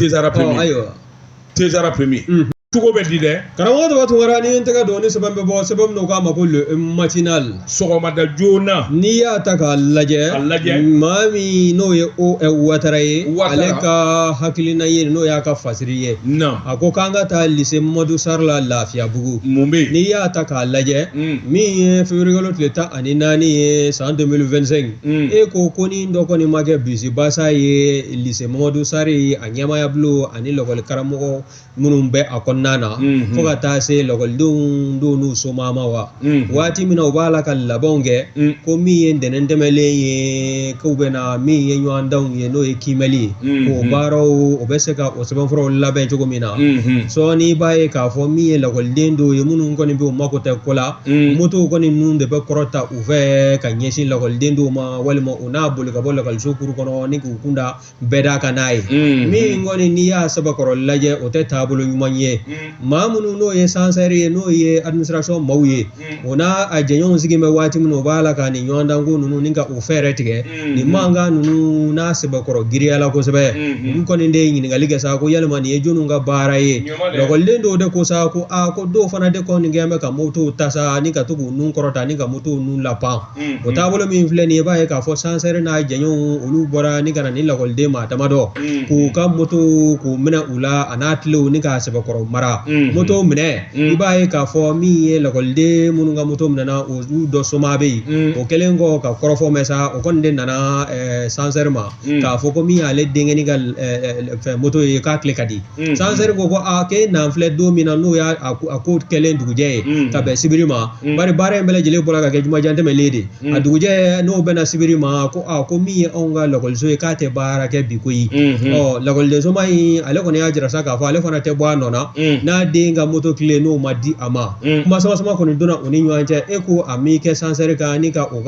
Tezara premier cogo bɛ di dɛ karamɔgɔ dɔ tun kɛra ni n tɛgɛ don ni sɛbɛn bɛ bɔ sɛbɛn min k'a ma ko le matinal sɔgɔmada joona n'i y'a ta k'a lajɛ maa min n'o ye Ouattara ye ale ka hakilina ye n'o y'a ka fasiri ye a ko k'an ka taa lycée Mamadu Sara la Lafiyabugu mun bɛ yen n'i y'a ta k'a lajɛ min ye février kalo tile 14 ye san 2025 e ko nin dɔ kɔni ma kɛ bisibasa ye lycée Mamadu Sara ye a ɲɛmaaya bolo ani lakɔli karamɔgɔ minnu bɛ a kɔnɔ kɔnɔna na fo ka taa se lakɔlidenw don n'u somama wa waati min na u b'a la ka labɛnw kɛ ko min ye ntɛnɛn tɛmɛlen ye k'u bɛna min ye ɲɔgɔndanw ye n'o ye kimɛli ye o baaraw o bɛ se ka o sɛbɛnfuraw labɛn cogo min na sɔɔni b'a ye k'a fɔ min ye lakɔliden dɔw ye minnu kɔni bɛ u mako tɛ ko la motow kɔni ninnu de bɛ kɔrɔta u fɛ ka ɲɛsin lakɔliden dɔw ma walima u n'a boli ka bɔ lakɔliso kuru kɔnɔ ni k'u kunda bɛɛ d'a kan n'a ye min kɔni n'i y'a sɛbɛkɔrɔ lajɛ o tɛ taabolo ɲuman ye maa minnu n'o ye sansɛri ye n'o ye administration maaw ye o n'a a jɛɲɔgɔnw sigi bɛ waati min o b'a la ka nin ɲɔgɔndanko ninnu ni ka o fɛɛrɛ tigɛ nin mankan ninnu n'a sɛbɛkɔrɔ giriya la kosɛbɛ olu kɔni de ye ɲininkali kɛ sa ko yalima nin ye jɔnniw ka baara ye lakɔliden dɔw de ko sa ko ko dɔw fana de kɔni kɛn bɛ ka motow ta sa ni ka to k'u nun kɔrɔta ni ka motow nun lapan o taabolo min filɛ nin ye i b'a ye k'a fɔ sansɛri n'a jɛɲɔgɔnw olu bɔra ni ka na ni lakɔliden maa damadɔ k'u ka moto k'u minɛ u la a n'a tilew ni k'a sɛbɛkɔrɔ mara moto minɛ i b'a ye k'a fɔ min ye lakɔliden minnu ka moto minɛna olu dɔ soma bɛ yen o kɛlen kɔ ka kɔrɔfɔ mɛn sa o kɔni de nana sansɛri ma k'a fɔ ko min y'ale denkɛni ka fɛn moto ye k'a tile ka di sansɛri ko k'e n'an filɛ don min na n'o y'a ko kɛlen dugujɛ ye ka bɛn sibiri ma bari baara in bɛɛ lajɛlen bɔra ka kɛ jumajan tɛmɛlen de a dugujɛ n'o bɛnna sibiri ma ko min ye anw ka lakɔliso ye k'a tɛ baara kɛ bi ko ye lakɔliden soma in ale kɔni y'a jira sa k'a fɔ ale fana tɛ bɔ a nɔ na n'a den ka moto tile n'o ma di a ma kuma sama sama kɔni donna u ni ɲɔgɔn cɛ e ko a min kɛ sansɛri kan ni ka u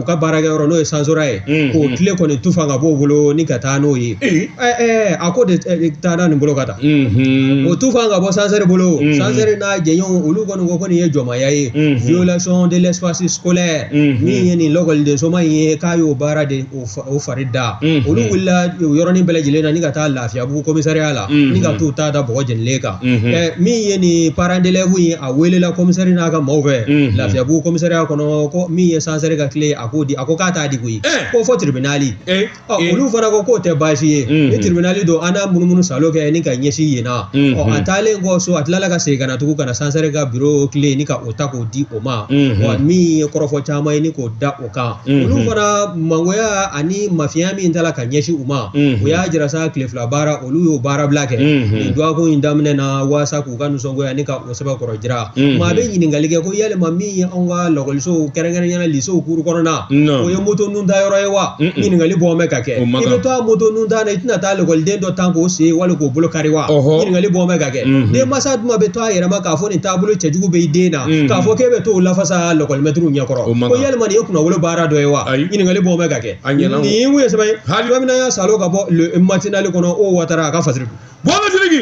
ka baarakɛyɔrɔ n'o ye sansora ye k'o tile kɔni tu fanga b'o bolo ni ka taa n'o ye a ko de taara nin bolo ka taa o tu fanga bɔ sansɛri bolo sansɛri n'a jɛɲɔgɔnw olu kɔni ko nin ye jɔmaya ye violation de l'espace scolaire min ye nin lakɔliden soma in ye k'a y'o baara de o fari da olu wulila o yɔrɔnin bɛɛ lajɛlen na ni ka taa Lafiyabugu commissariat la ni ka t'u ta da bɔgɔ jɛnilen kan min ye nin parent d'élève ye a welela commissariat n'a ka maaw fɛ Lafiyabugu commissariat kɔnɔ ko min ye sansɛri ka tile a ko k'a t'a di koyi ko fɔ tribunali olu fana ko k'o tɛ baasi ye ni tribunali don an n'a munumunu salo kɛ ni ka ɲɛsin yen na a taalen kɔ so a tilala ka segin ka na tugun ka na sansɛri ka bureau tile ni ka o ta k'o di o ma wa min ye kɔrɔfɔ caman ye ni k'o da o kan olu fana mangoya ani mafiya min tala ka ɲɛsin u ma o y'a jira sa tile fila baara olu y'o baara bila kɛ nin duwako in daminɛ na waasa k'u ka nisɔngoya ni ka o sɛbɛkɔrɔ jira maa bɛ ɲininkali kɛ ko yalima min ye anw ka lakɔlisow kɛrɛnkɛrɛnnenya lisew kuru kɔnɔna o ye moto nun ta yɔrɔ ye wa ɲininkali bɔn bɛ ka kɛ i bɛ to a moto nun ta na i tɛna taa lakɔliden dɔ tan k'o sen wali k'o bolo kari wa ɲininkali bɔn bɛ ka kɛ denmansa duma bɛ to a yɛrɛ ma k'a fɔ nin taabolo cɛjugu bɛ i den na k'a fɔ k'e bɛ to o lafasa lakɔlimɛtiriw ɲɛkɔrɔ ko yalima nin ye kunnawolo baara dɔ ye wa ɲininkali bɔn bɛ ka kɛ nin ye mun ye sɛbɛn ye hali bamina y'a salo ka bɔ matinale kɔnɔ o watara a ka fasiri Bɔgɔsiriki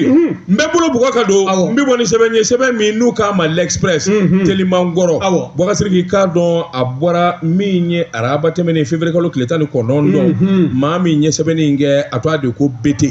n bɛ bolo bugɔ ka don n bɛ bɔ ni sɛbɛn ye sɛbɛn min n'u k'a ma l'express Telimankɔrɔ Bɔgɔsiriki k'a dɔn a bɔra min ye araba tɛmɛnen février kalo tile 19 maa min ye sɛbɛnni in kɛ a tɔgɔ de ko BT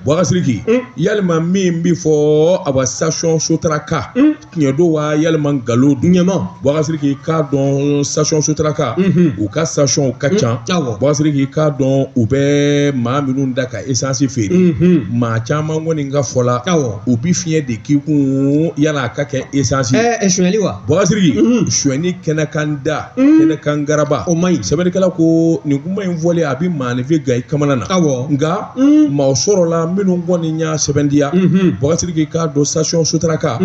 Bɔgɔsiriki yalima min bi fɔ a wa station Sotraka tiɲɛ don wa yalima nkalon don ɲɛma Bɔgɔsiriki k'a dɔn station Sotraka u ka station ka ca Bɔgɔsiriki k'a dɔn u bɛ maa minnu da ka essence feere maa caman kɔni ka fɔ la u bi fiɲɛ de k'i kun yala a ka kɛ essence suɲɛli wa Bɔgɔsiriki suɲɛni kɛnɛkan da kɛnɛkan garaba o maɲi sɛbɛnnikɛla ko nin kuma in fɔlen a bi maanifin ga i kamana na nka maaw sɔrɔla minnu kɔni y'a sɛbɛndiya Bɔgɔsiriki k'a dɔn station Sotraka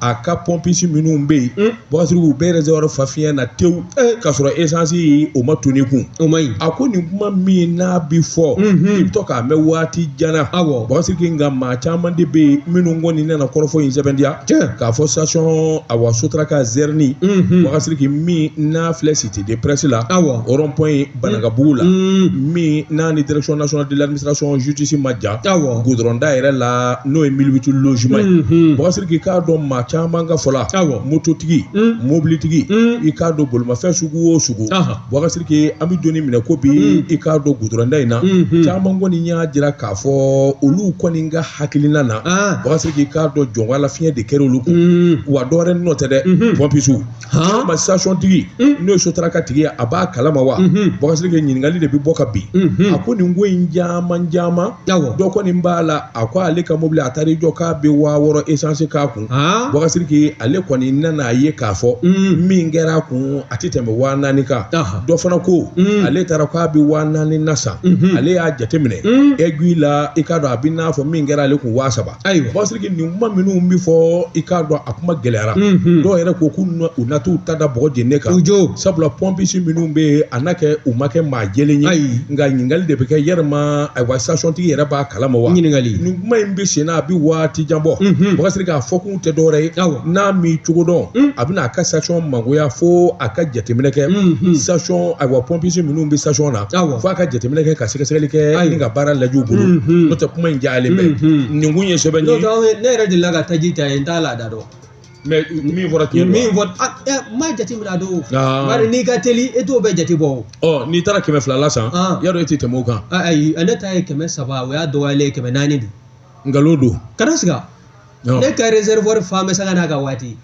a ka pompisi minnu bɛ yen Bɔgɔsiriki u bɛɛ réservoir fa fiɲɛ na tewu k'a sɔrɔ essence o ma toni kun o maɲi a ko nin kuma min n'a bi fɔ i bɛ to k'a mɛn waati janna Bɔgɔsiriki nka maa caman de bɛ yen minnu kɔni nana kɔrɔfɔ in sɛbɛndiya k'a fɔ station awa Sotraka Zerni Bɔgɔsiriki min n'a filɛ cité de presse la au rond-point Banagabugu la min n'a ni direction nationale de l'administration justice ma ja goudron da yɛrɛ la n'o ye 1008 logement ye Bɔgɔsiriki k'a dɔn maa caman ka fɔ la mototigi mobilitigi i k'a dɔn bolimafɛn sugu o sugu Bɔgɔsiriki an bɛ donni minɛ ko bi i k'a dɔn goudron da in na caman kɔni y'a jira k'a fɔ olu kɔni ka hakilina na Bɔgɔsiriki k'a dɔn jɔnwala fiɲɛ de kɛra olu kun wa dɔwɛrɛ nɔ tɛ dɛ pɔmpisu ma station tigi n'o ye Sotraka tigi ye a b'a kalama wa Bɔgɔsiriki ɲininkali de bɛ bɔ ka bin a ko nin ko in caman dɔ kɔni b'a la a ko ale ka mobili a taara i jɔ k'a bɛ 6000 essence k'a kun Bɔgɔsiriki ale kɔni nana a ye k'a fɔ min kɛra a kun a tɛ tɛmɛ 4000 kan dɔ fana ko ale taara k'a bɛ 4000 na san ale y'a jateminɛ aiguille la i k'a dɔn a bɛ n'a fɔ min kɛra ale kun 3000 saba Bubakar nin kuma minnu bi fɔ i k'a dɔn a kuma gɛlɛyara dɔw yɛrɛ ko k'u na t'u ta da bɔgɔ jeni kan sabula pompisi minnu bɛ a n'a kɛ u ma kɛ maa jɛlen ye nka ɲininkali de bɛ kɛ yɛrɛma ayiwa station tigi yɛrɛ b'a kalama wa ɲininkali nin kuma in bɛ sen na a bɛ waati jan bɔ Bubakar k'a fɔ k'u tɛ dɔwɛrɛ ye n'a m'i cogo dɔn a bɛna a ka station mangoya fo a ka jateminɛ kɛ station ayiwa pompisi minnu bɛ station na fo a ka jateminɛ kɛ ka sɛgɛsɛgɛli kɛ ni ka baara lajɛ u bolo n'o tɛ kuma in jalen bɛ nin kun ye sɛbɛn ye ne yɛrɛ delila ka taji ta yen n t'a laada dɔn mais min fɔra tiɲɛ min fɔ maa jateminɛ a don bari n'i ka teli e t'o bɛɛ jate bɔ ɔ n'i taara 200 la san yarɔ e tɛ tɛmɛ o kan ayi ne ta ye 300 o y'a dɔgɔyalen 400 don nkalon don kana siga ne ka réservoir fa bɛ sanga n'a ka waati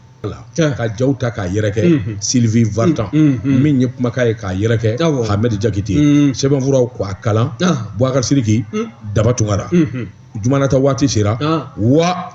ka jaw ta k'a yɛrɛkɛ Sylvie Vartan min ye kumakan ye k'a yɛrɛkɛ Ahmed Jakite sɛbɛnfuraw k'a kalan Bubakar Sidiki daba tungara jumanata waati sera wa